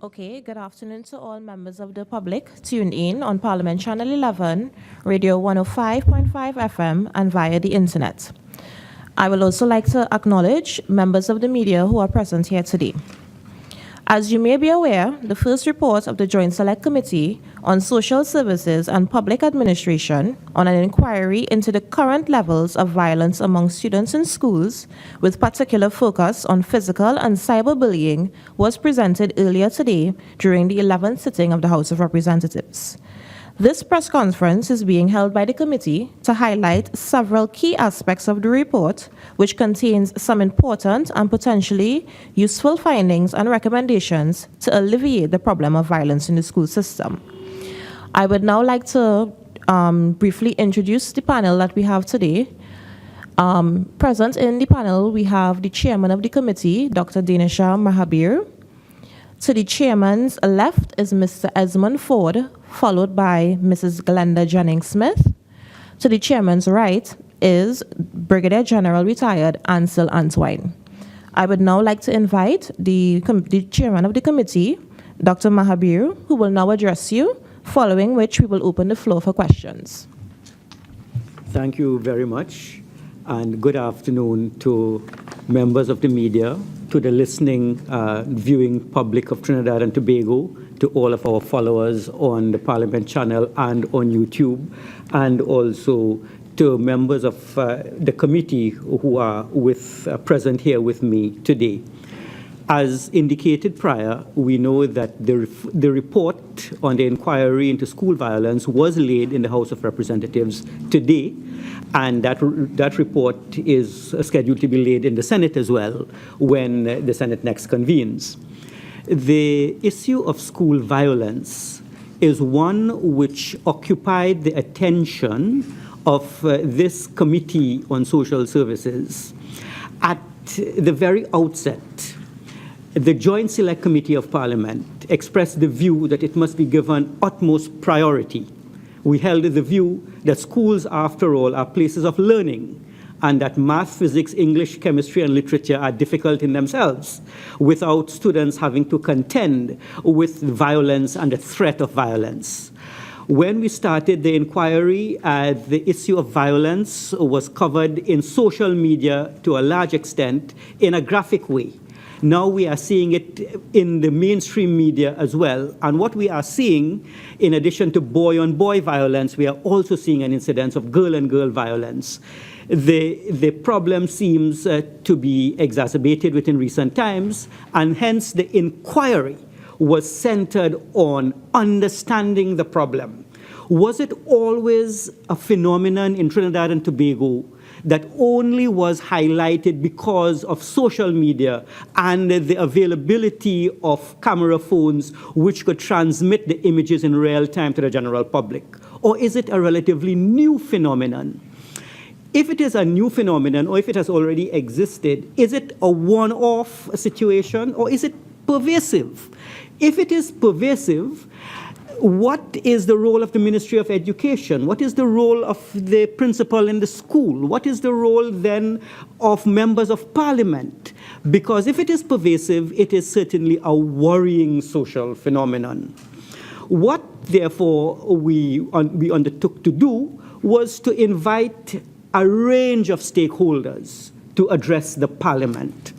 Okay, good afternoon to all members of the public tuned in on Parliament Channel 11, Radio 105.5 FM, and via the internet. I will also like to acknowledge members of the media who are present here today. As you may be aware, the first report of the Joint Select Committee on Social Services and Public Administration on an inquiry into the current levels of violence among students in schools, with particular focus on physical and cyberbullying, was presented earlier today during the 11th sitting of the House of Representatives. This press conference is being held by the committee to highlight several key aspects of the report, which contains some important and potentially useful findings and recommendations to alleviate the problem of violence in the school system. I would now like to briefly introduce the panel that we have today. Present in the panel, we have the chairman of the committee, Dr. Danisha Mahabir. To the chairman's left is Mr. Esmond Ford, followed by Mrs. Glenda Jennings-Smith. To the chairman's right is Brigadier General Retired Ansel Antwine. I would now like to invite the chairman of the committee, Dr. Mahabir, who will now address you, following which we will open the floor for questions. Thank you very much, and good afternoon to members of the media, to the listening, viewing public of Trinidad and Tobago, to all of our followers on the Parliament channel and on YouTube, and also to members of the committee who are present here with me today. As indicated prior, we know that the report on the inquiry into school violence was laid in the House of Representatives today, and that report is scheduled to be laid in the Senate as well when the Senate next convenes. The issue of school violence is one which occupied the attention of this Committee on Social Services. At the very outset, the Joint Select Committee of Parliament expressed the view that it must be given utmost priority. We held the view that schools, after all, are places of learning, and that math, physics, English, chemistry, and literature are difficult in themselves without students having to contend with violence and the threat of violence. When we started the inquiry, the issue of violence was covered in social media to a large extent in a graphic way. Now we are seeing it in the mainstream media as well. And what we are seeing, in addition to boy-on-boy violence, we are also seeing an incidence of girl-on-girl violence. The problem seems to be exacerbated within recent times, and hence the inquiry was centered on understanding the problem. Was it always a phenomenon in Trinidad and Tobago that only was highlighted because of social media and the availability of camera phones which could transmit the images in real time to the general public? Or is it a relatively new phenomenon? If it is a new phenomenon, or if it has already existed, is it a one-off situation, or is it pervasive? If it is pervasive, what is the role of the Ministry of Education? What is the role of the principal in the school? What is the role then of members of Parliament? Because if it is pervasive, it is certainly a worrying social phenomenon. What, therefore, we undertook to do was to invite a range of stakeholders to address the Parliament.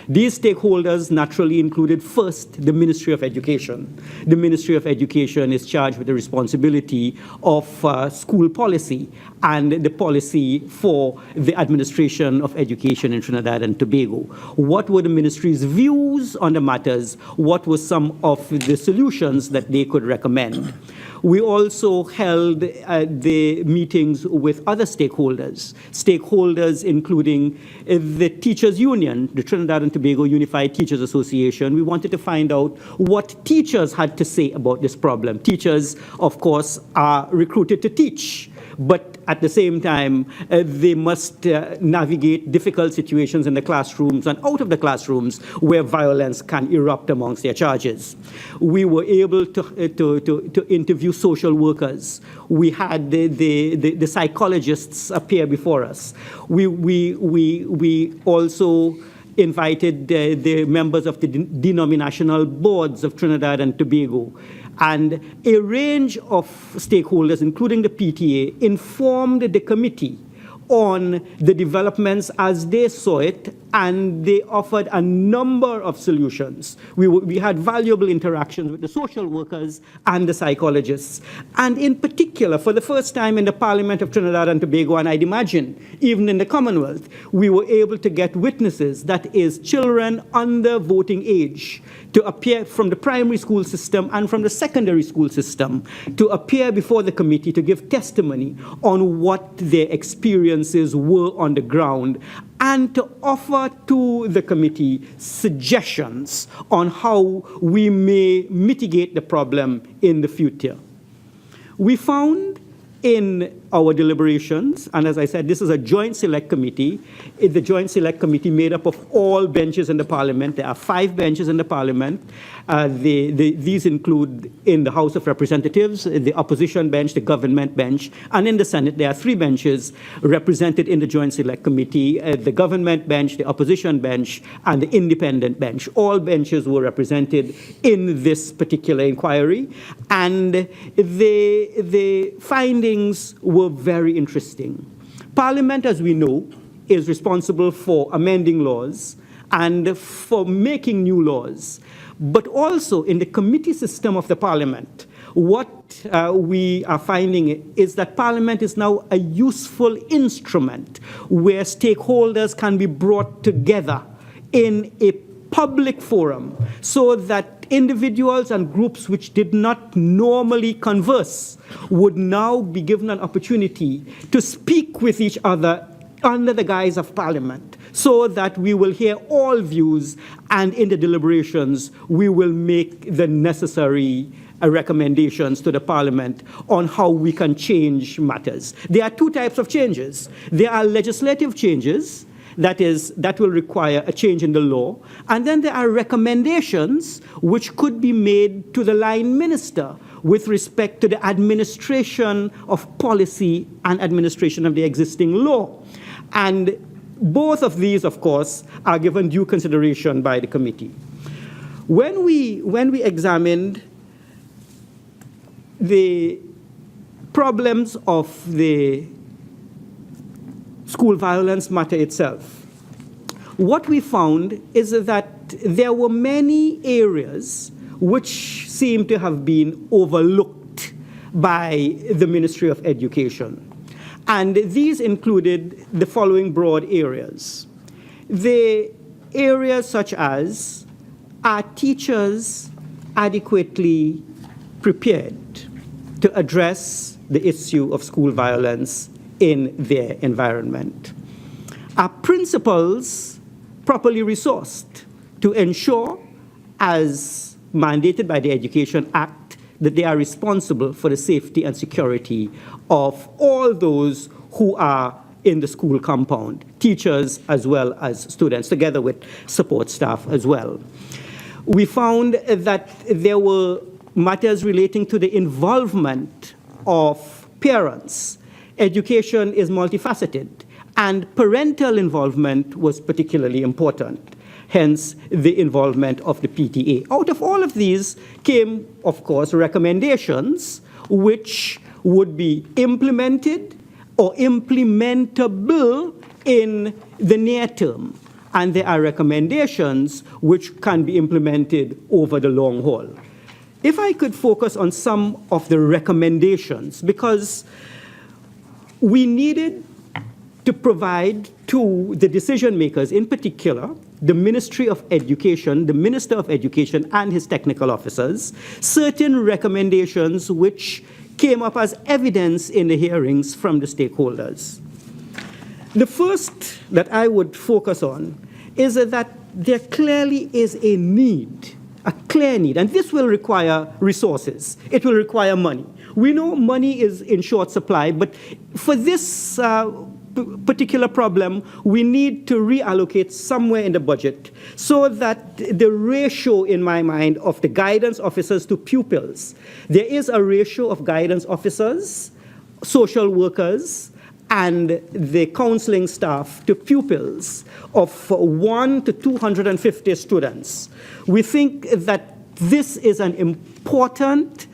These stakeholders naturally included first the Ministry of Education. The Ministry of Education is charged with the responsibility of school policy and the policy for the administration of education in Trinidad and Tobago. What were the ministry's views on the matters? What were some of the solutions that they could recommend? We also held the meetings with other stakeholders including the Teachers Union, the Trinidad and Tobago Unified Teachers Association. We wanted to find out what teachers had to say about this problem. Teachers, of course, are recruited to teach, but at the same time, they must navigate difficult situations in the classrooms and out of the classrooms where violence can erupt amongst their charges. We were able to interview social workers. We had the psychologists appear before us. We also invited the members of the denominational boards of Trinidad and Tobago, and a range of stakeholders, including the PTA, informed the committee on the developments as they saw it, and they offered a number of solutions. We had valuable interactions with the social workers and the psychologists. And in particular, for the first time in the Parliament of Trinidad and Tobago, and I'd imagine even in the Commonwealth, we were able to get witnesses, that is, children under voting age, to appear from the primary school system and from the secondary school system, to appear before the committee to give testimony on what their experiences were on the ground, and to offer to the committee suggestions on how we may mitigate the problem in the future. We found in our deliberations, and as I said, this is a joint select committee. The joint select committee made up of all benches in the Parliament. There are 5 benches in the Parliament. These include in the House of Representatives, the opposition bench, the government bench, and in the Senate there are 3 benches represented in the joint select committee, the government bench, the opposition bench, and the independent bench. All benches were represented in this particular inquiry, and the findings were very interesting. Parliament, as we know, is responsible for amending laws and for making new laws. But also in the committee system of the Parliament, what we are finding is that Parliament is now a useful instrument where stakeholders can be brought together in a public forum so that individuals and groups which did not normally converse would now be given an opportunity to speak with each other under the guise of Parliament, so that we will hear all views, and in the deliberations we will make the necessary recommendations to the Parliament on how we can change matters. There are 2 types of changes. There are legislative changes, that will require a change in the law. And then there are recommendations which could be made to the line minister with respect to the administration of policy and administration of the existing law. And both of these, of course, are given due consideration by the committee. When we examined the problems of the school violence matter itself, what we found is that there were many areas which seem to have been overlooked by the Ministry of Education. And these included the following broad areas. The areas such as, are teachers adequately prepared to address the issue of school violence in their environment? Are principals properly resourced to ensure, as mandated by the Education Act, that they are responsible for the safety and security of all those who are in the school compound, teachers as well as students, together with support staff as well? We found that there were matters relating to the involvement of parents. Education is multifaceted, and parental involvement was particularly important, hence the involvement of the PTA. Out of all of these came, of course, recommendations which would be implemented or implementable in the near term, and there are recommendations which can be implemented over the long haul. If I could focus on some of the recommendations, because we needed to provide to the decision makers, in particular, the Ministry of Education, the Minister of Education and his technical officers, certain recommendations which came up as evidence in the hearings from the stakeholders. The first that I would focus on is that there clearly is a need, a clear need, and this will require resources. It will require money. We know money is in short supply, but for this particular problem, we need to reallocate somewhere in the budget so that the ratio, in my mind, of the guidance officers to pupils, there is a ratio of guidance officers, social workers, and the counseling staff to pupils of 1 to 250 students. We think that this is an important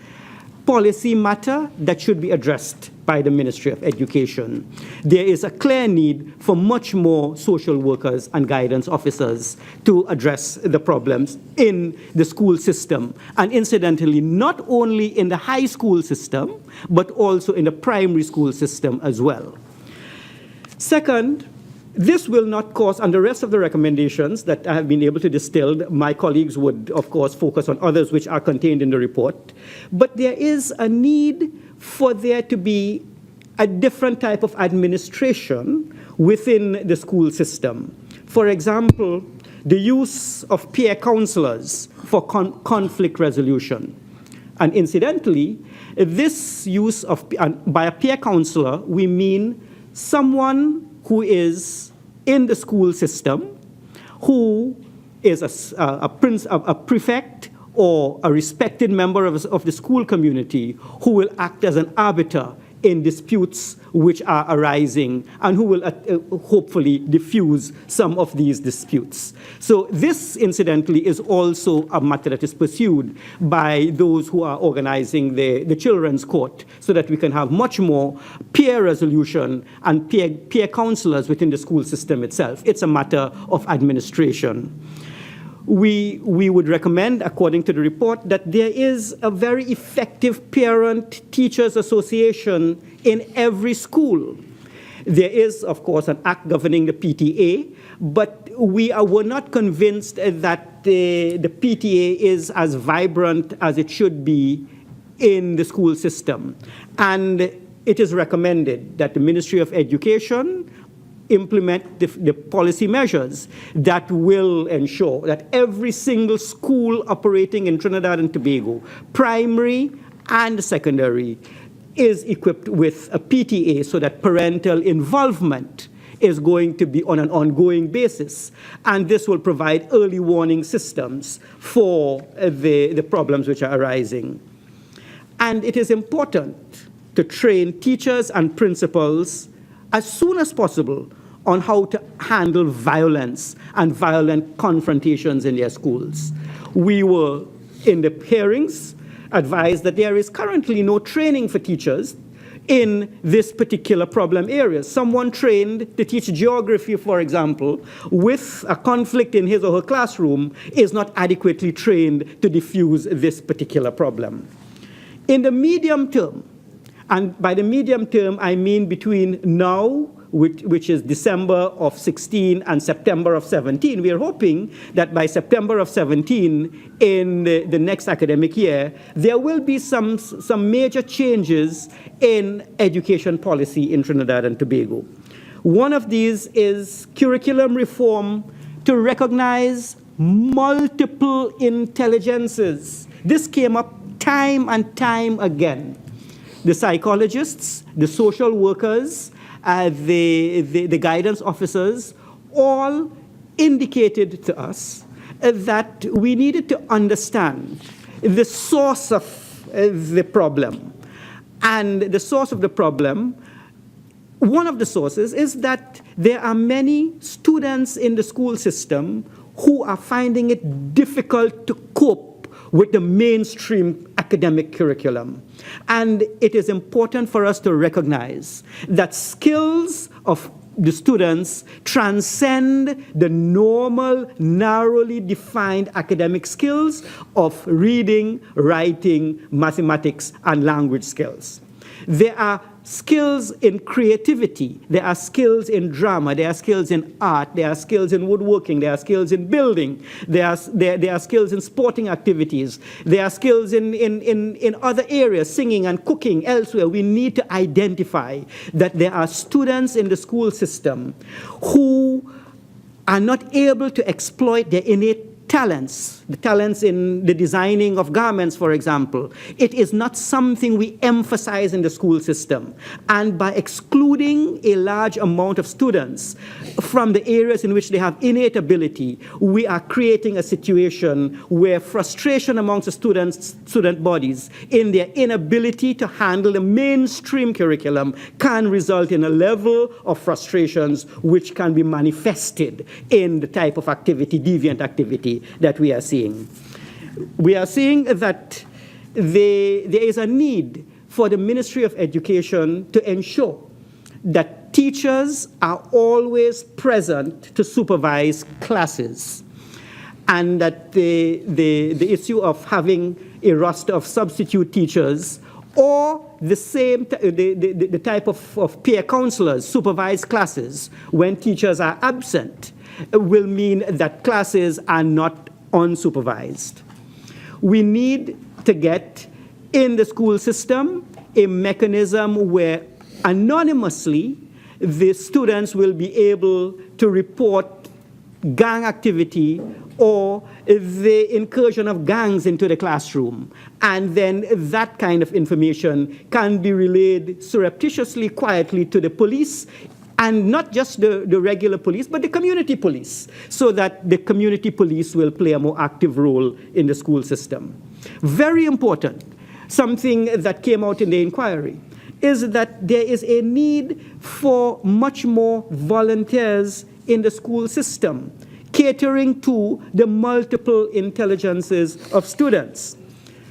policy matter that should be addressed by the Ministry of Education. There is a clear need for much more social workers and guidance officers to address the problems in the school system, and incidentally, not only in the high school system, but also in the primary school system as well. Second, this will not cause, and the rest of the recommendations that I have been able to distill, my colleagues would, of course, focus on others which are contained in the report, but there is a need for there to be a different type of administration within the school system. For example, the use of peer counselors for conflict resolution. And incidentally, this use of, by a peer counselor, we mean someone who is in the school system, who is a prefect or a respected member of the school community, who will act as an arbiter in disputes which are arising, and who will hopefully diffuse some of these disputes. So this, incidentally, is also a matter that is pursued by those who are organizing the children's court, so that we can have much more peer resolution and peer counselors within the school system itself. It's a matter of administration. We would recommend, according to the report, that there is a very effective parent-teachers association in every school. There is, of course, an act governing the PTA, but we're not convinced that the PTA is as vibrant as it should be in the school system. And it is recommended that the Ministry of Education implement the policy measures that will ensure that every single school operating in Trinidad and Tobago, primary and secondary, is equipped with a PTA, so that parental involvement is going to be on an ongoing basis. And this will provide early warning systems for the problems which are arising. And it is important to train teachers and principals as soon as possible on how to handle violence and violent confrontations in their schools. We were, in the hearings, advised that there is currently no training for teachers in this particular problem area. Someone trained to teach geography, for example, with a conflict in his or her classroom is not adequately trained to diffuse this particular problem. In the medium term, and by the medium term I mean between now, which is December of 16 and September of 17. We are hoping that by September of 17, in the next academic year, there will be some major changes in education policy in Trinidad and Tobago. One of these is curriculum reform to recognize multiple intelligences. This came up time and time again. The psychologists, the social workers, the guidance officers all indicated to us that we needed to understand the source of the problem. And the source of the problem, one of the sources, is that there are many students in the school system who are finding it difficult to cope with the mainstream academic curriculum. And it is important for us to recognize that skills of the students transcend the normal, narrowly defined academic skills of reading, writing, mathematics, and language skills. There are skills in creativity, there are skills in drama, there are skills in art, there are skills in woodworking, there are skills in building, there are skills in sporting activities, there are skills in other areas, singing and cooking elsewhere. We need to identify that there are students in the school system who are not able to exploit their innate talents, the talents in the designing of garments, for example. It is not something we emphasize in the school system. And by excluding a large amount of students from the areas in which they have innate ability, we are creating a situation where frustration amongst the student bodies in their inability to handle the mainstream curriculum can result in a level of frustrations which can be manifested in the type of activity, deviant activity, that we are seeing. We are seeing that there is a need for the Ministry of Education to ensure that teachers are always present to supervise classes, and that the issue of having a roster of substitute teachers or the type of peer counselors supervise classes when teachers are absent will mean that classes are not unsupervised. We need to get in the school system a mechanism where anonymously the students will be able to report gang activity or the incursion of gangs into the classroom. And then that kind of information can be relayed surreptitiously, quietly to the police, and not just the regular police, but the community police, so that the community police will play a more active role in the school system. Very important, something that came out in the inquiry, is that there is a need for much more volunteers in the school system, catering to the multiple intelligences of students.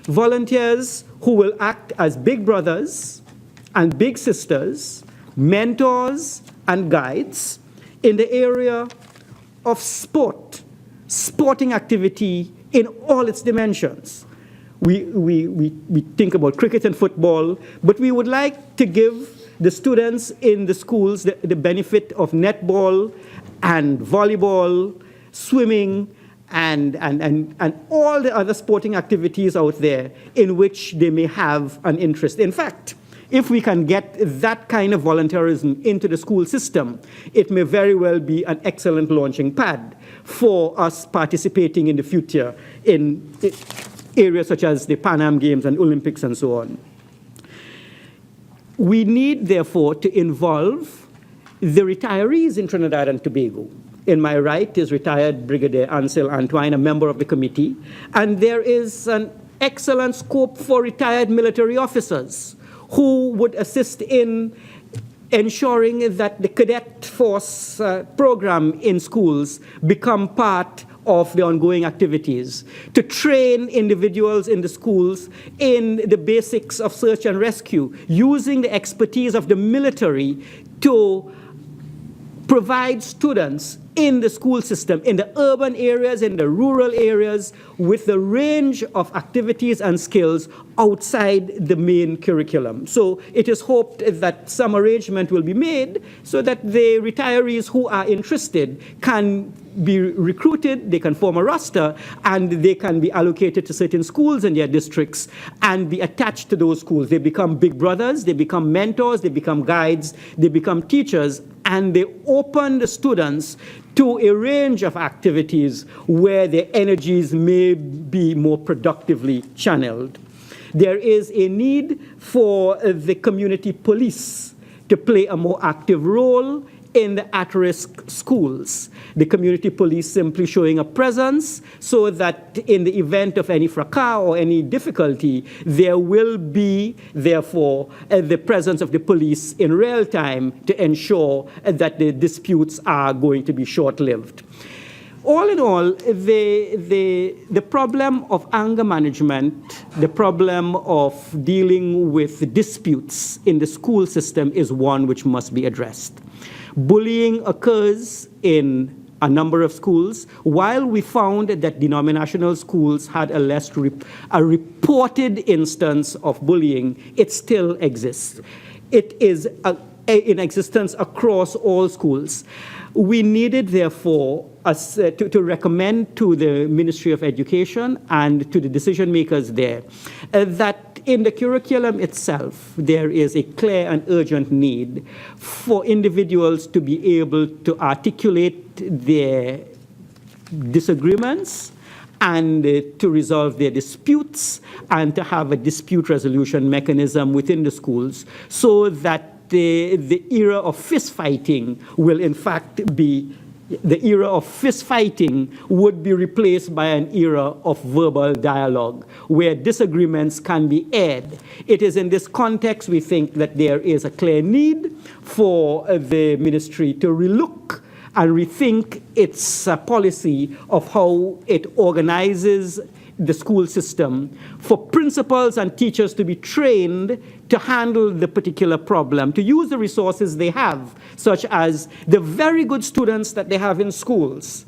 Volunteers who will act as big brothers and big sisters, mentors and guides in the area of sport, sporting activity in all its dimensions. We think about cricket and football, but we would like to give the students in the schools the benefit of netball and volleyball, swimming, and all the other sporting activities out there in which they may have an interest. In fact, if we can get that kind of volunteerism into the school system, it may very well be an excellent launching pad for us participating in the future in areas such as the Pan Am Games and Olympics and so on. We need, therefore, to involve the retirees in Trinidad and Tobago. In my right is retired Brigadier Ansel Antoine, a member of the committee, and there is an excellent scope for retired military officers who would assist in ensuring that the cadet force program in schools become part of the ongoing activities, to train individuals in the schools in the basics of search and rescue, using the expertise of the military to provide students in the school system, in the urban areas, in the rural areas, with a range of activities and skills outside the main curriculum. So it is hoped that some arrangement will be made so that the retirees who are interested can be recruited, they can form a roster, and they can be allocated to certain schools in their districts and be attached to those schools. They become big brothers, they become mentors, they become guides, they become teachers, and they open the students to a range of activities where their energies may be more productively channeled. There is a need for the community police to play a more active role in the at-risk schools. The community police simply showing a presence so that in the event of any fracas or any difficulty, there will be, therefore, the presence of the police in real time to ensure that the disputes are going to be short-lived. All in all, the problem of anger management, the problem of dealing with disputes in the school system is one which must be addressed. Bullying occurs in a number of schools. While we found that denominational schools had a reported instance of bullying, it still exists. It is in existence across all schools. We needed, therefore, to recommend to the Ministry of Education and to the decision makers there that in the curriculum itself, there is a clear and urgent need for individuals to be able to articulate their disagreements and to resolve their disputes and to have a dispute resolution mechanism within the schools so that the era of fist fighting will in fact be the era of fist fighting would be replaced by an era of verbal dialogue where disagreements can be aired. It is in this context we think that there is a clear need for the ministry to relook and rethink its policy of how it organizes the school system, for principals and teachers to be trained to handle the particular problem, to use the resources they have, such as the very good students that they have in schools,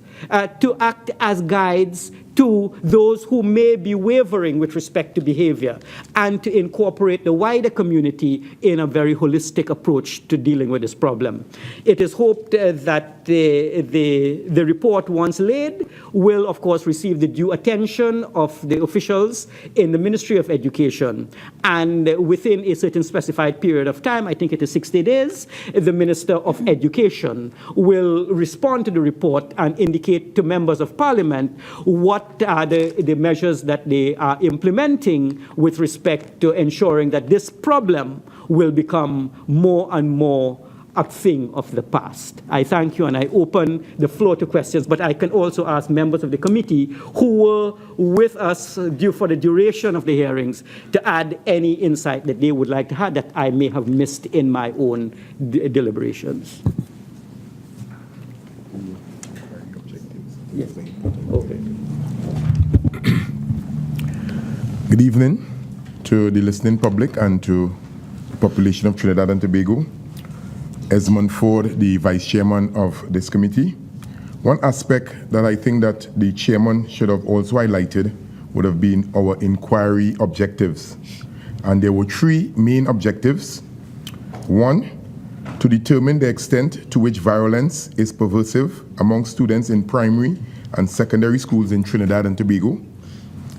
to act as guides to those who may be wavering with respect to behavior, and to incorporate the wider community in a very holistic approach to dealing with this problem. It is hoped that the report, once laid, will of course receive the due attention of the officials in the Ministry of Education, and within a certain specified period of time, I think it is 60 days, the Minister of Education will respond to the report and indicate to members of Parliament what are the measures that they are implementing with respect to ensuring that this problem will become more and more a thing of the past. I thank you and I open the floor to questions, but I can also ask members of the committee who were with us for the duration of the hearings to add any insight that they would like to have that I may have missed in my own deliberations. Yes. Okay. Good evening to the listening public and to the population of Trinidad and Tobago. Esmond Ford, the Vice Chairman of this committee. One aspect that I think that the Chairman should have also highlighted would have been our inquiry objectives. And there were three main objectives. One, to determine the extent to which violence is pervasive among students in primary and secondary schools in Trinidad and Tobago.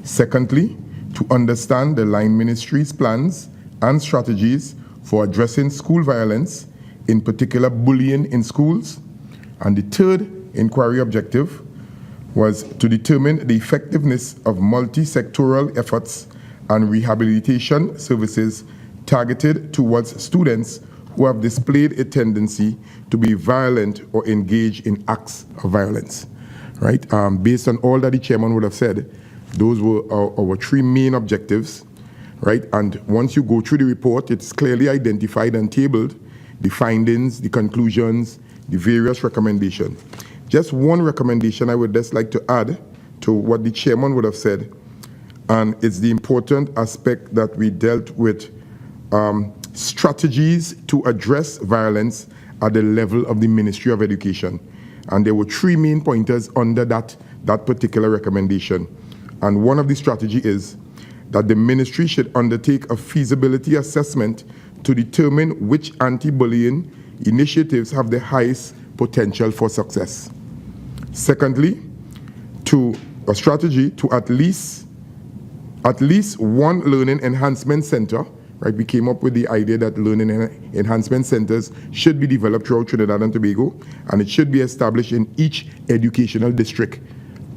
Secondly, to understand the line ministry's plans and strategies for addressing school violence, in particular bullying in schools. And the third inquiry objective was to determine the effectiveness of multi-sectoral efforts and rehabilitation services targeted towards students who have displayed a tendency to be violent or engage in acts of violence. Right? Based on all that the chairman would have said, those were our three main objectives. Right? And once you go through the report, it's clearly identified and tabled the findings, the conclusions, the various recommendations. Just one recommendation I would just like to add to what the chairman would have said, and it's the important aspect that we dealt with strategies to address violence at the level of the Ministry of Education. And there were three main pointers under that particular recommendation. And one of the strategy is that the ministry should undertake a feasibility assessment to determine which anti-bullying initiatives have the highest potential for success. Secondly, a strategy to at least one learning enhancement center. Right, we came up with the idea that learning enhancement centers should be developed throughout Trinidad and Tobago, and it should be established in each educational district,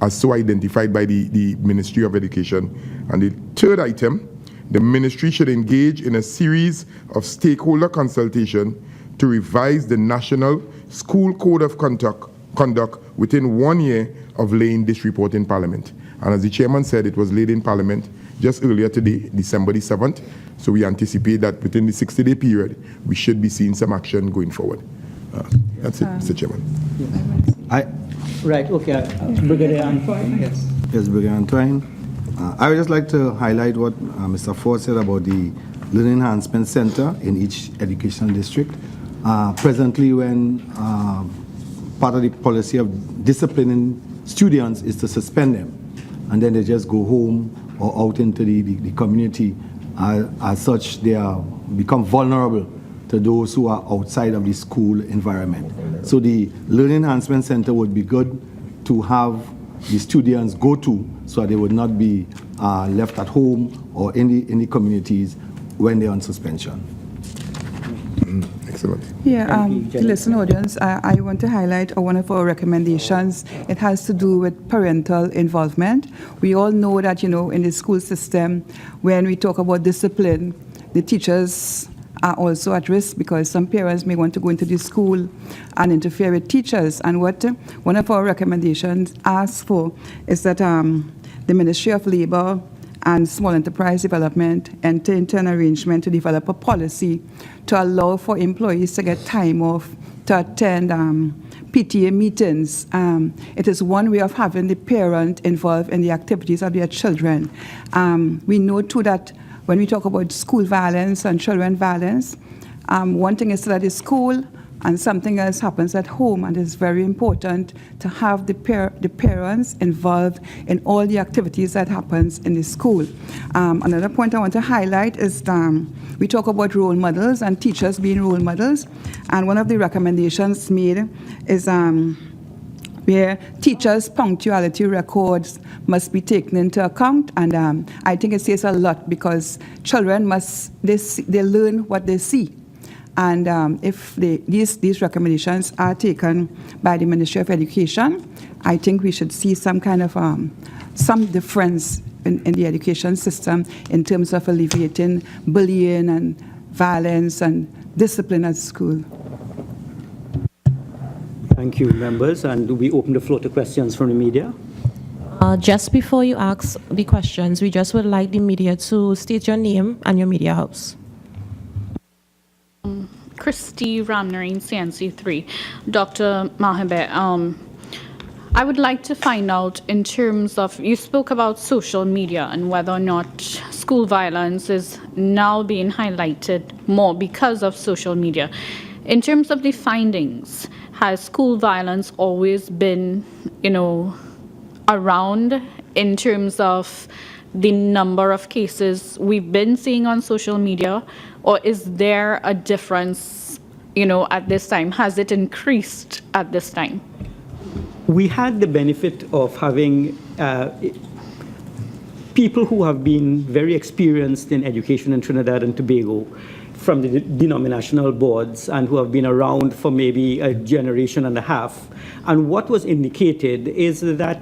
as so identified by the Ministry of Education. And the third item, the ministry should engage in a series of stakeholder consultation to revise the National School Code of Conduct within 1 year of laying this report in Parliament. And as the chairman said, it was laid in Parliament just earlier today, December the 7th. So we anticipate that within the 60-day period, we should be seeing some action going forward. That's it, Mr. Chairman. Right, okay. Brigadier Antoine? Yes. Yes, Brigadier Antoine. I would just like to highlight what Mr. Ford said about the Learning Enhancement Center in each educational district. Presently, when part of the policy of disciplining students is to suspend them, and then they just go home or out into the community. As such, they become vulnerable to those who are outside of the school environment. So the Learning Enhancement Center would be good to have the students go to, so they would not be left at home or in the communities when they're on suspension. Excellent. Yeah, Thank you, to listen audience, I want to highlight one of our recommendations. It has to do with parental involvement. We all know that, in the school system, when we talk about discipline, the teachers are also at risk because some parents may want to go into the school and interfere with teachers. And what one of our recommendations asks for is that the Ministry of Labor and Small Enterprise Development enter into an arrangement to develop a policy to allow for employees to get time off to attend PTA meetings. It is one way of having the parent involved in the activities of their children. We know too that when we talk about school violence and children violence, one thing is that at school and something else happens at home, and it's very important to have the parents involved in all the activities that happens in the school. Another point I want to highlight is we talk about role models and teachers being role models, and one of the recommendations made is where teachers' punctuality records must be taken into account, and I think it says a lot because children they learn what they see. And if these recommendations are taken by the Ministry of Education, I think we should see some kind of some difference in the education system in terms of alleviating bullying and violence and discipline at school. Thank you, members. And we open the floor to questions from the media. Just before you ask the questions, we just would like the media to state your name and your media house. Christy Ramnarine, CNC3. Dr. Mahabe, I would like to find out in terms of, you spoke about social media and whether or not school violence is now being highlighted more because of social media. In terms of the findings, has school violence always been, around in terms of the number of cases we've been seeing on social media, or is there a difference, at this time? Has it increased at this time? We had the benefit of having people who have been very experienced in education in Trinidad and Tobago from the denominational boards and who have been around for maybe a generation and a half. And what was indicated is that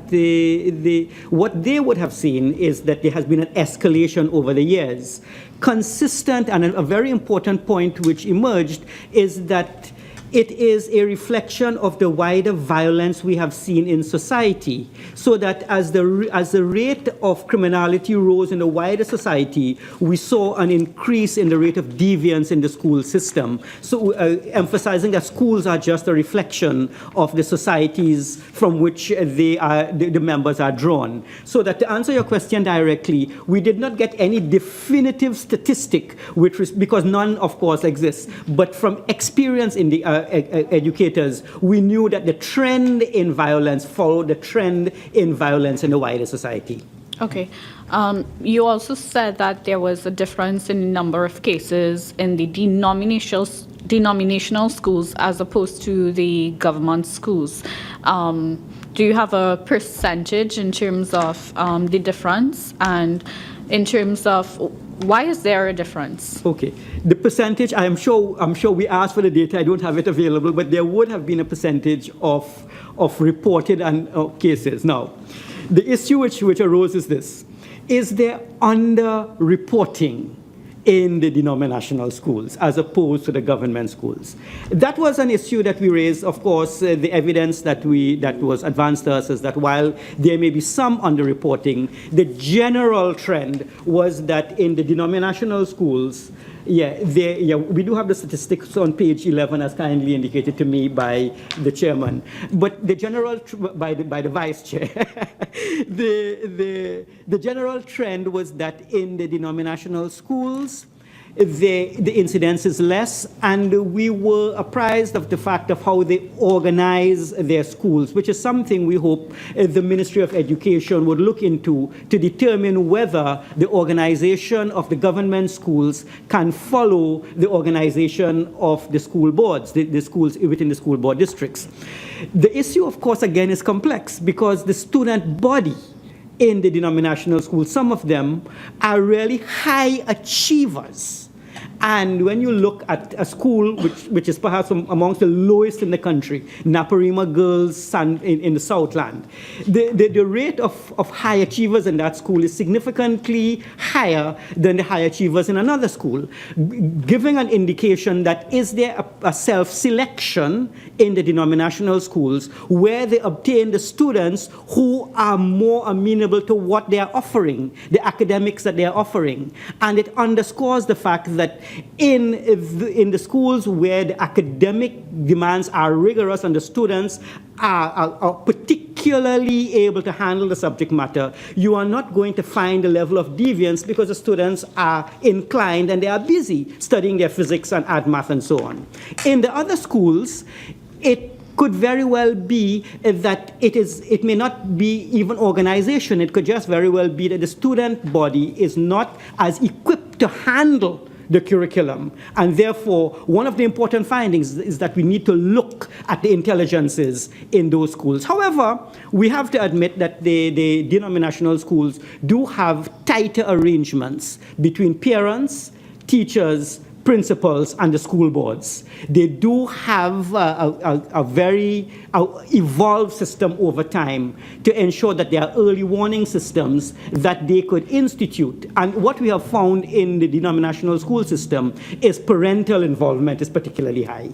what they would have seen is that there has been an escalation over the years. Consistent, and a very important point which emerged is that it is a reflection of the wider violence we have seen in society, so that as the rate of criminality rose in the wider society, we saw an increase in the rate of deviance in the school system. So emphasizing that schools are just a reflection of the societies from which the members are drawn. So that to answer your question directly, we did not get any definitive statistic, because none, of course, exists, but from experience in the educators, we knew that the trend in violence followed the trend in violence in the wider society. Okay. You also said that there was a difference in the number of cases in the denominational schools as opposed to the government schools. Do you have a percentage in terms of the difference, and in terms of why is there a difference? Okay, the percentage, I'm sure we asked for the data. I don't have it available, but there would have been a percentage of reported cases. Now, the issue which arose is this: is there under-reporting in the denominational schools as opposed to the government schools? That was an issue that we raised. Of course, the evidence that was advanced to us is that while there may be some underreporting, the general trend was that in the denominational schools, we do have the statistics on page 11 as kindly indicated to me by the chairman, but the general by the vice chair, the general trend was that in the denominational schools, the incidence is less, and we were apprised of the fact of how they organize their schools, which is something we hope the Ministry of Education would look into to determine whether the organization of the government schools can follow the organization of the school boards, the schools within the school board districts. The issue, of course, again, is complex because the student body in the denominational schools, some of them are really high achievers. And when you look at a school which is perhaps amongst the lowest in the country, Naparima Girls in the Southland, the rate of high achievers in that school is significantly higher than the high achievers in another school, giving an indication that is there a self-selection in the denominational schools where they obtain the students who are more amenable to what they are offering, the academics that they are offering. And it underscores the fact that in the schools where the academic demands are rigorous and the students are particularly able to handle the subject matter, you are not going to find a level of deviance because the students are inclined and they are busy studying their physics and art, math, and so on. In the other schools, it could very well be that it may not be even organization. It could just very well be that the student body is not as equipped to handle the curriculum. And therefore, one of the important findings is that we need to look at the intelligences in those schools. However, we have to admit that the denominational schools do have tighter arrangements between parents, teachers, principals, and the school boards. They do have a very evolved system over time to ensure that there are early warning systems that they could institute. And what we have found in the denominational school system is parental involvement is particularly high.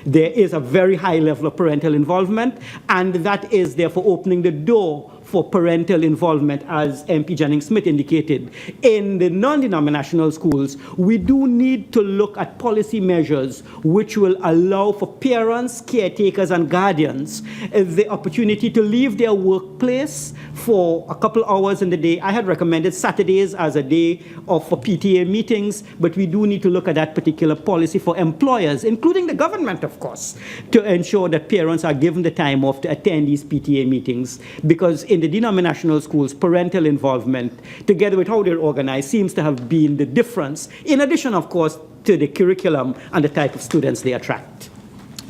There is a very high level of parental involvement, and that is therefore opening the door for parental involvement, as MP Jennings-Smith indicated. In the non-denominational schools, we do need to look at policy measures which will allow for parents, caretakers, and guardians the opportunity to leave their workplace for a couple hours in the day. I had recommended Saturdays as a day for PTA meetings, but we do need to look at that particular policy for employers, including the government, of course, to ensure that parents are given the time off to attend these PTA meetings, because in the denominational schools, parental involvement, together with how they're organized, seems to have been the difference, in addition, of course, to the curriculum and the type of students they attract.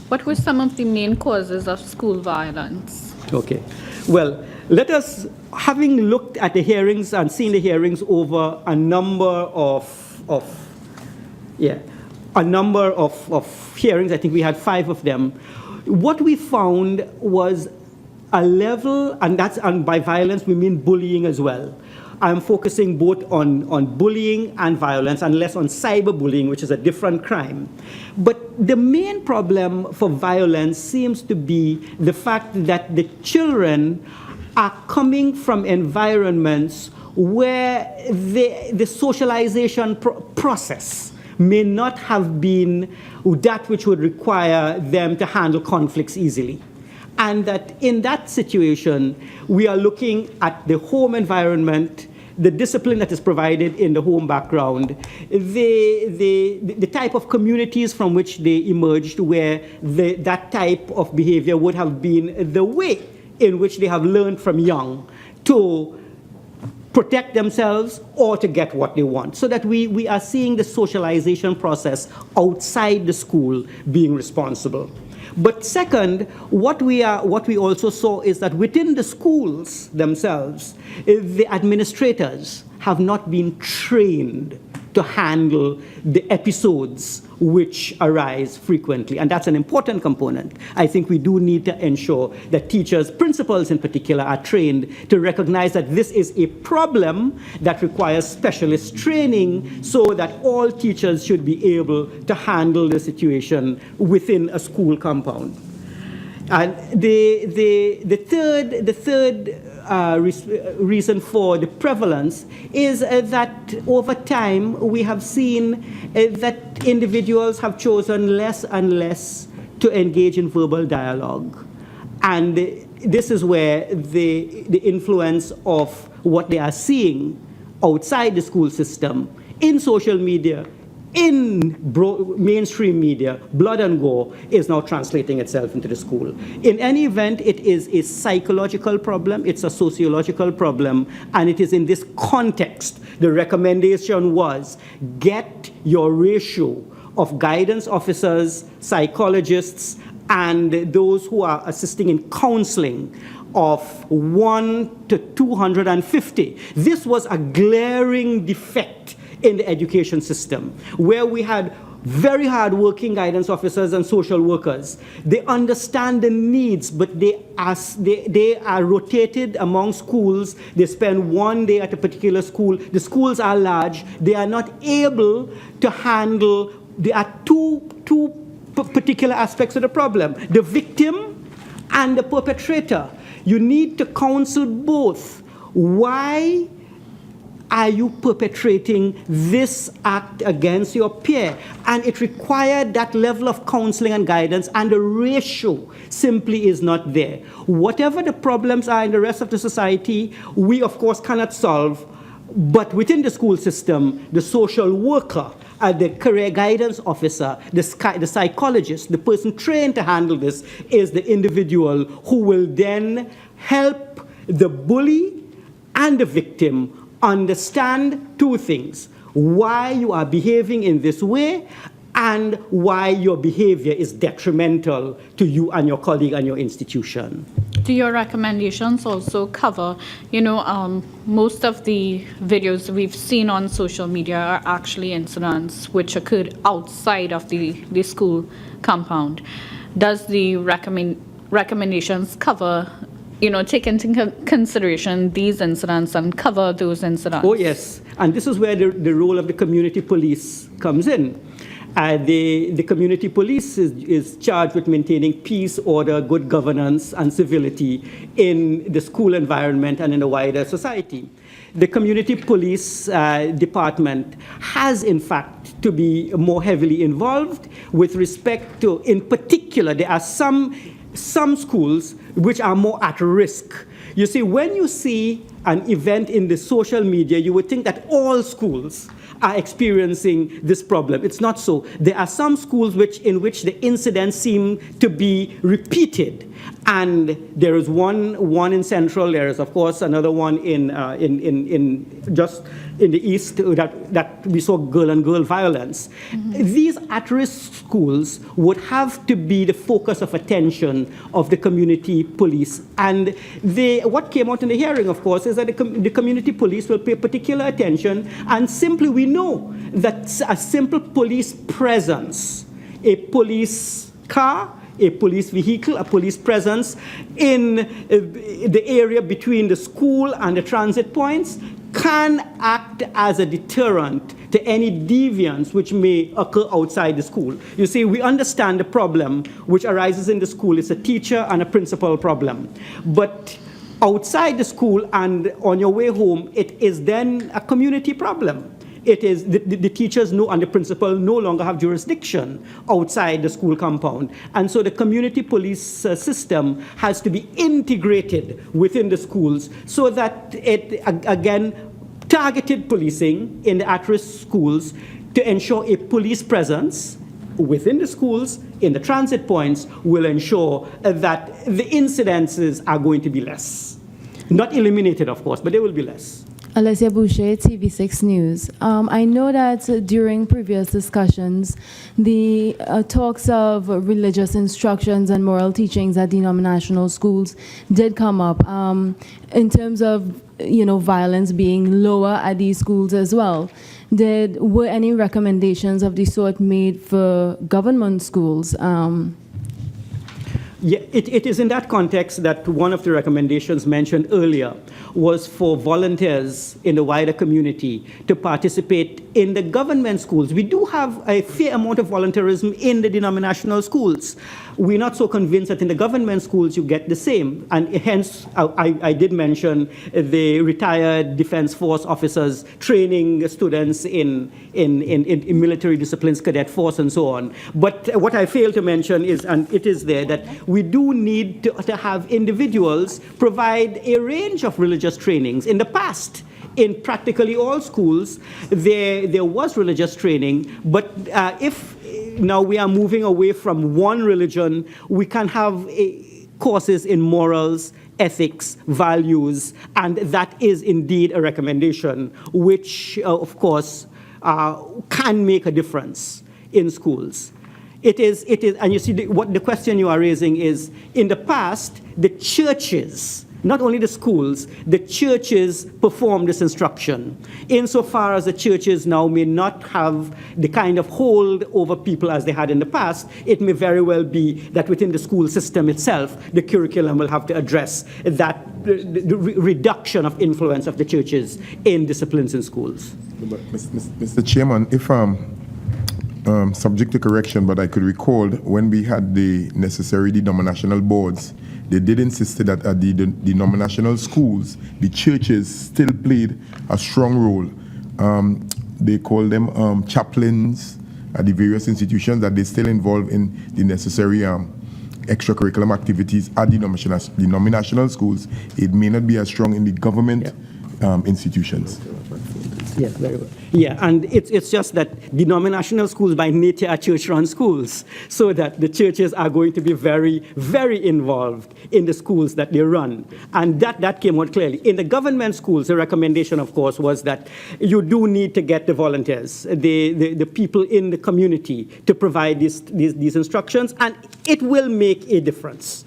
What were some of the main causes of school violence? Okay. Well, let us, having looked at the hearings and seen the hearings over a number of hearings, I think we had 5 of them, what we found was a level, and by violence we mean bullying as well. I'm focusing both on bullying and violence and less on cyberbullying, which is a different crime. But the main problem for violence seems to be the fact that the children are coming from environments where the socialization process may not have been that which would require them to handle conflicts easily. And that in that situation, we are looking at the home environment, the discipline that is provided in the home background, the type of communities from which they emerged, where that type of behavior would have been the way in which they have learned from young to protect themselves or to get what they want. So that we are seeing the socialization process outside the school being responsible. But second, what we also saw is that within the schools themselves, the administrators have not been trained to handle the episodes which arise frequently. And that's an important component. I think we do need to ensure that teachers, principals in particular, are trained to recognize that this is a problem that requires specialist training so that all teachers should be able to handle the situation within a school compound. And the third reason for the prevalence is that over time we have seen that individuals have chosen less and less to engage in verbal dialogue. And this is where the influence of what they are seeing outside the school system, in social media, in mainstream media, blood and gore, is now translating itself into the school. In any event, it is a psychological problem, it's a sociological problem, and it is in this context the recommendation was get your ratio of guidance officers, psychologists, and those who are assisting in counseling of 1 to 250. This was a glaring defect in the education system, where we had very hard-working guidance officers and social workers. They understand the needs, but they are rotated among schools. They spend one day at a particular school. The schools are large. They are not able to handle. There are two particular aspects of the problem: the victim and the perpetrator. You need to counsel both. Why are you perpetrating this act against your peer? And it required that level of counseling and guidance, and the ratio simply is not there. Whatever the problems are in the rest of the society, we of course cannot solve, but within the school system, the social worker, the career guidance officer, the psychologist, the person trained to handle this is the individual who will then help the bully and the victim understand two things: why you are behaving in this way and why your behavior is detrimental to you and your colleague and your institution. Do your recommendations also cover, most of the videos we've seen on social media are actually incidents which occurred outside of the school compound? Does the recommendations cover, take into consideration these incidents and cover those incidents? Oh, yes. And this is where the role of the community police comes in. The community police is charged with maintaining peace, order, good governance, and civility in the school environment and in the wider society. The community police department has, in fact, to be more heavily involved with respect to, in particular, there are some schools which are more at risk. You see, when you see an event in the social media, you would think that all schools are experiencing this problem. It's not so. There are some schools in which the incidents seem to be repeated. And there is one in Central. There is, of course, another one in just in the East that we saw girl-on-girl violence. Mm-hmm. These at-risk schools would have to be the focus of attention of the community police. And what came out in the hearing, of course, is that the community police will pay particular attention. And simply, we know that a simple police presence, a police car, a police vehicle, a police presence in the area between the school and the transit points can act as a deterrent to any deviance which may occur outside the school. You see, we understand the problem which arises in the school. It's a teacher and a principal problem. But outside the school and on your way home, it is then a community problem. It is the teachers and the principal no longer have jurisdiction outside the school compound. And so the community police system has to be integrated within the schools so that it, again, targeted policing in the at-risk schools to ensure a police presence within the schools, in the transit points, will ensure that the incidences are going to be less. Not eliminated, of course, but they will be less. Alessia Boucher, TV6 News. I know that during previous discussions, the talks of religious instructions and moral teachings at denominational schools did come up in terms of, violence being lower at these schools as well. Were any recommendations of the sort made for government schools? Yeah, it is in that context that one of the recommendations mentioned earlier was for volunteers in the wider community to participate in the government schools. We do have a fair amount of volunteerism in the denominational schools. We're not so convinced that in the government schools you get the same. And hence, I did mention the retired Defense Force officers training students in military disciplines, cadet force, and so on. But what I failed to mention is, and it is there, that we do need to have individuals provide a range of religious trainings. In the past, in practically all schools, there was religious training, but if now we are moving away from one religion, we can have courses in morals, ethics, values, and that is indeed a recommendation, which, of course, can make a difference in schools. It is, and you see, what the question you are raising is, in the past, the churches not only the schools, the churches perform this instruction. Insofar as the churches now may not have the kind of hold over people as they had in the past, it may very well be that within the school system itself, the curriculum will have to address that the reduction of influence of the churches in disciplines in schools. But Mr. Chairman, if subject to correction, but I could recall when we had the necessary denominational boards, they did insist that at the denominational schools, the churches still played a strong role. They call them chaplains at the various institutions, that they still involved in the necessary extracurricular activities at denominational schools. It may not be as strong in the government institutions. Yes, very well. Yeah, and it's just that denominational schools by nature are church-run schools, so that the churches are going to be very, very involved in the schools that they run. And that came out clearly. In the government schools, the recommendation, of course, was that you do need to get the volunteers, the people in the community to provide these instructions, and it will make a difference.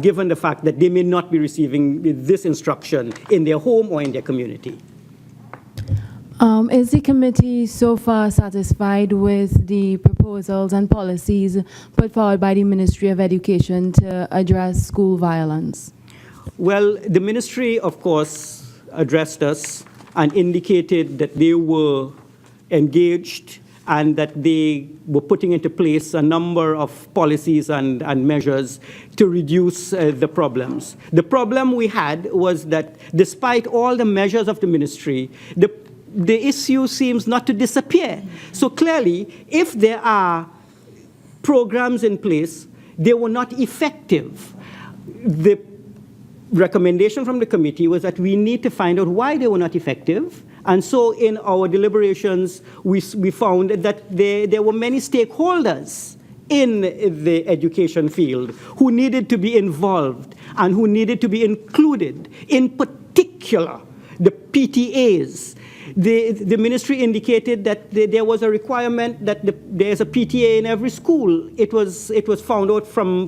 Given the fact that they may not be receiving this instruction in their home or in their community. Is the committee so far satisfied with the proposals and policies put forward by the Ministry of Education to address school violence? Well, the ministry, of course, addressed us and indicated that they were engaged and that they were putting into place a number of policies and measures to reduce the problems. The problem we had was that despite all the measures of the ministry, the issue seems not to disappear. So clearly, if there are programs in place, they were not effective. The recommendation from the committee was that we need to find out why they were not effective. And so in our deliberations, we found that there were many stakeholders in the education field who needed to be involved and who needed to be included, in particular, the PTAs. The ministry indicated that there was a requirement that there's a PTA in every school. It was found out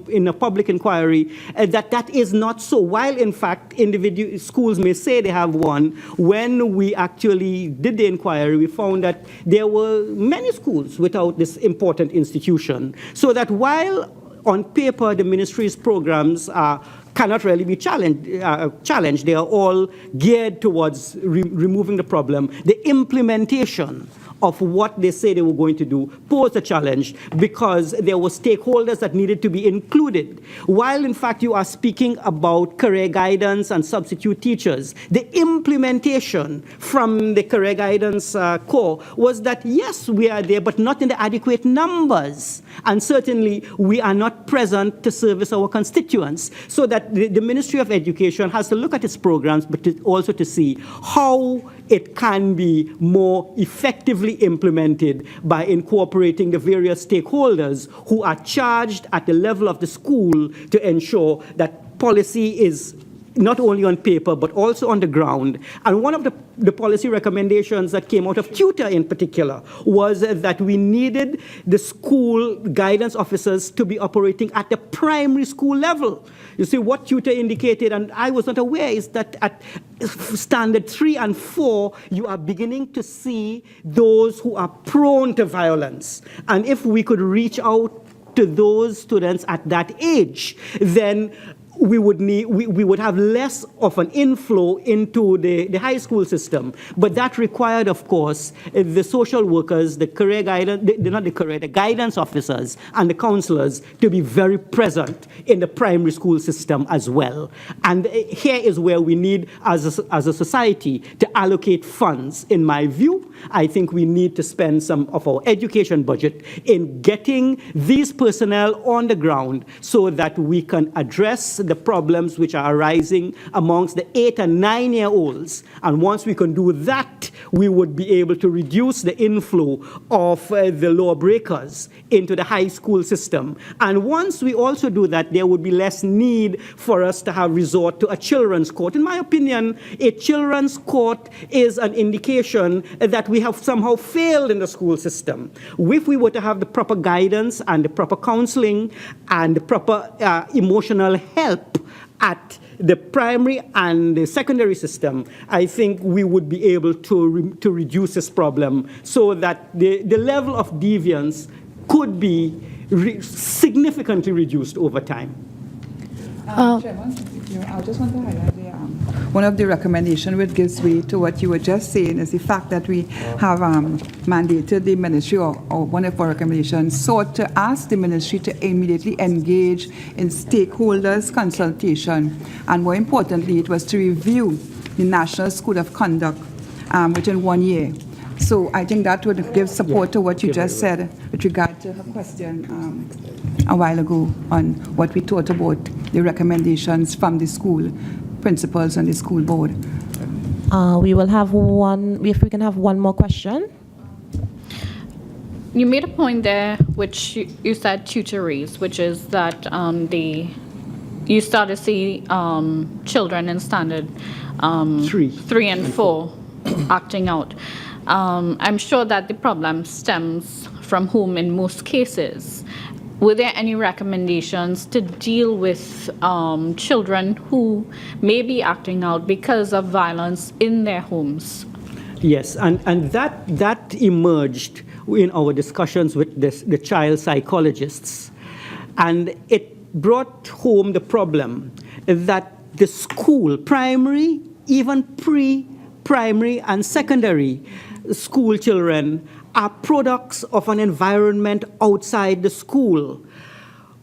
in a public inquiry that is not so. While in fact individual schools may say they have one, when we actually did the inquiry, we found that there were many schools without this important institution. So that while on paper the ministry's programs cannot really be challenged. They are all geared towards removing the problem. The implementation of what they say they were going to do posed a challenge because there were stakeholders that needed to be included. While in fact you are speaking about career guidance and substitute teachers, the implementation from the career guidance core was that yes, we are there, but not in the adequate numbers. And certainly we are not present to service our constituents. So that the Ministry of Education has to look at its programs, but also to see how it can be more effectively implemented by incorporating the various stakeholders who are charged at the level of the school to ensure that policy is not only on paper, but also on the ground. And one of the policy recommendations that came out of tutor in particular was that we needed the school guidance officers to be operating at the primary school level. You see, what tutor indicated, and I was not aware, is that at standard 3 and 4, you are beginning to see those who are prone to violence. And if we could reach out to those students at that age, then we would have less of an inflow into the high school system. But that required, of course, the social workers, the career guidance, the guidance officers and the counselors to be very present in the primary school system as well. And here is where we need, as a society, to allocate funds. In my view, I think we need to spend some of our education budget in getting these personnel on the ground so that we can address the problems which are arising amongst the 8 and 9-year-olds. And once we can do that, we would be able to reduce the inflow of the lawbreakers into the high school system. And once we also do that, there would be less need for us to have resort to a children's court. In my opinion, a children's court is an indication that we have somehow failed in the school system. If we were to have the proper guidance and the proper counseling and the proper emotional help at the primary and the secondary system, I think we would be able to reduce this problem so that the level of deviance could be significantly reduced over time. Chairman, I just want to highlight one of the recommendations which gives way to what you were just saying is the fact that we have mandated the ministry, or one of our recommendations sought to ask the ministry to immediately engage in stakeholders consultation, and more importantly, it was to review the National Code of Conduct within 1 year. So I think that would give support to what you just said with regard to her question a while ago on what we thought about the recommendations from the school principals and the school board. We will have one, if we can have one more question. You made a point there, which you said tutories, which is that you start to see children in standard 3 and 4 acting out. I'm sure that the problem stems from home in most cases. Were there any recommendations to deal with children who may be acting out because of violence in their homes? Yes, and that emerged in our discussions with the child psychologists. And it brought home the problem that the school, primary, even pre-primary and secondary school children are products of an environment outside the school.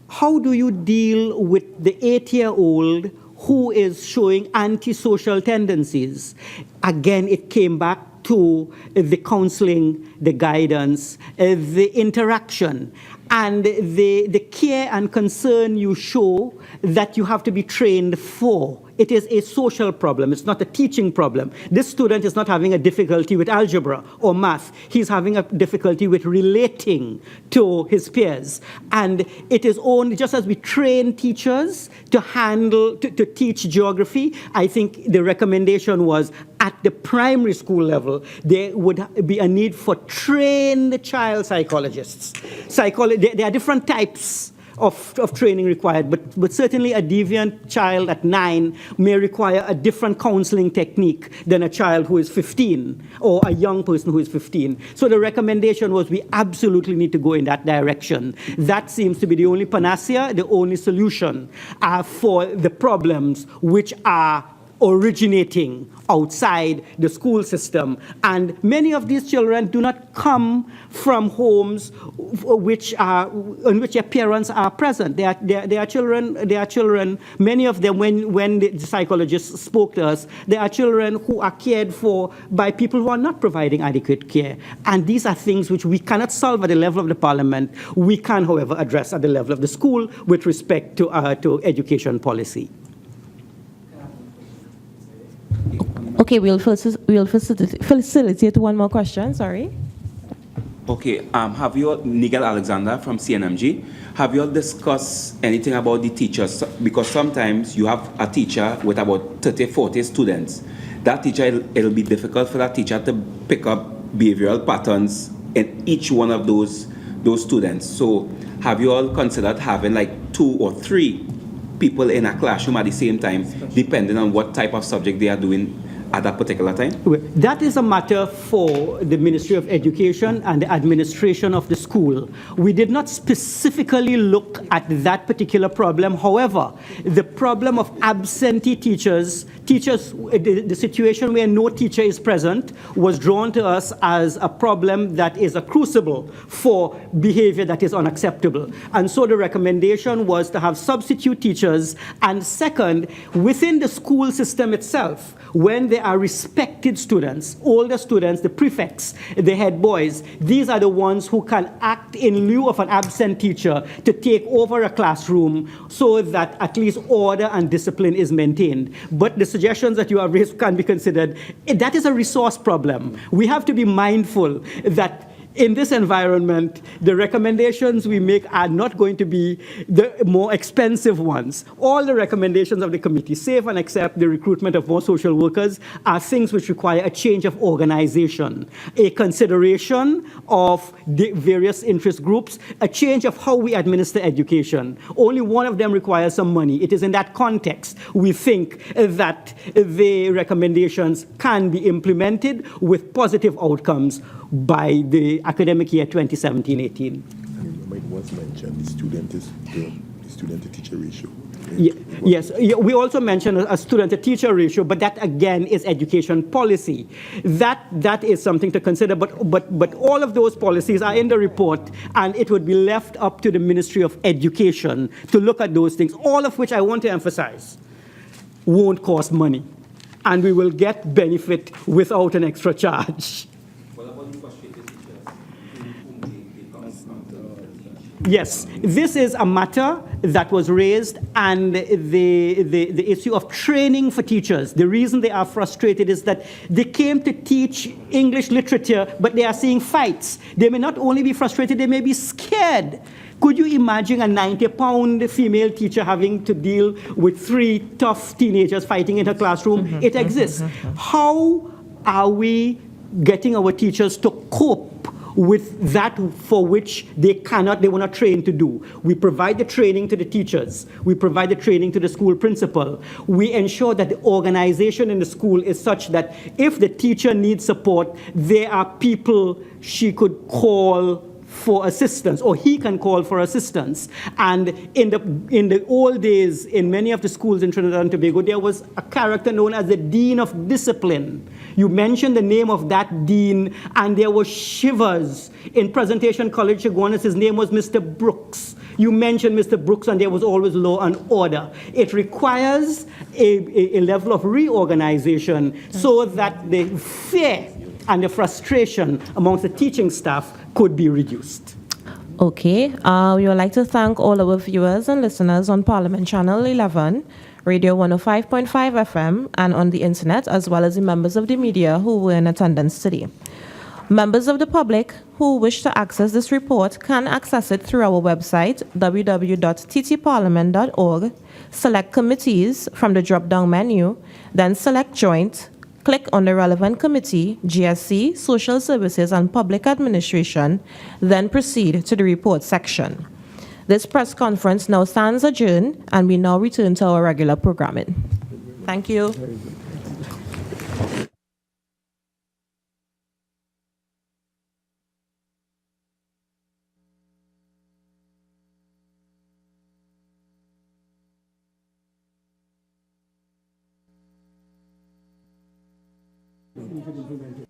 How do you deal with the 8-year-old who is showing antisocial tendencies? Again, it came back to the counseling, the guidance, the interaction, and the care and concern you show that you have to be trained for. It is a social problem. It's not a teaching problem. This student is not having a difficulty with algebra or math. He's having a difficulty with relating to his peers. And it is only, just as we train teachers to to teach geography, I think the recommendation was at the primary school level, there would be a need for trained child psychologists. There are different types of training required, but certainly a deviant child at 9 may require a different counseling technique than a child who is 15 or a young person who is 15. So the recommendation was we absolutely need to go in that direction. That seems to be the only panacea, the only solution for the problems which are originating outside the school system. And many of these children do not come from homes in which their parents are present. They are children, many of them, when the psychologists spoke to us, they are children who are cared for by people who are not providing adequate care. And these are things which we cannot solve at the level of the parliament. We can, however, address at the level of the school with respect to education policy. Okay, we'll facilitate one more question, sorry. Okay, have you, Nigel Alexander from CNMG, have you all discussed anything about the teachers? Because sometimes you have a teacher with about 30, 40 students. That teacher, it'll be difficult for that teacher to pick up behavioral patterns in each one of those students. So have you all considered having like 2 or 3 people in a classroom at the same time, depending on what type of subject they are doing at that particular time? That is a matter for the Ministry of Education and the administration of the school. We did not specifically look at that particular problem. However, the problem of absentee teachers, the situation where no teacher is present was drawn to us as a problem that is a crucible for behavior that is unacceptable. And so the recommendation was to have substitute teachers, and second, within the school system itself, when there are respected students, older students, the prefects, the head boys, these are the ones who can act in lieu of an absent teacher to take over a classroom so that at least order and discipline is maintained. But the suggestions that you have raised can be considered. That is a resource problem. We have to be mindful that in this environment, the recommendations we make are not going to be the more expensive ones. All the recommendations of the committee, save and except the recruitment of more social workers, are things which require a change of organization, a consideration of the various interest groups, a change of how we administer education. Only one of them requires some money. It is in that context we think that the recommendations can be implemented with positive outcomes by the academic year 2017-18. It was mentioned the student-to-teacher ratio. Yes, we also mentioned a student-to-teacher ratio, but that again is education policy. That is something to consider, but all of those policies are in the report, and it would be left up to the Ministry of Education to look at those things, all of which I want to emphasize won't cost money, and we will get benefit without an extra charge. Yes, this is a matter that was raised, and the issue of training for teachers. The reason they are frustrated is that they came to teach English literature, but they are seeing fights. They may not only be frustrated, they may be scared. Could you imagine a 90-pound female teacher having to deal with 3 tough teenagers fighting in her classroom? It exists. How are we getting our teachers to cope with that for which they were not trained to do? We provide the training to the teachers. We provide the training to the school principal. We ensure that the organization in the school is such that if the teacher needs support, there are people she could call for assistance, or he can call for assistance. And in the old days, in many of the schools in Trinidad and Tobago, there was a character known as the Dean of Discipline. You mentioned the name of that dean, and there were shivers. In Presentation College, Chaguanas, his name was Mr. Brooks. You mentioned Mr. Brooks, and there was always law and order. It requires a level of reorganization so that the fear and the frustration amongst the teaching staff could be reduced. Okay, we would like to thank all our viewers and listeners on Parliament Channel 11, Radio 105.5 FM, and on the internet, as well as the members of the media who were in attendance today. Members of the public who wish to access this report can access it through our website, www.ttparliament.org, select Committees from the drop-down menu, then select Joint, click on the relevant committee, JSC, Social Services and Public Administration, then proceed to the report section. This press conference now stands adjourned, and we now return to our regular programming. Thank you. Implemented.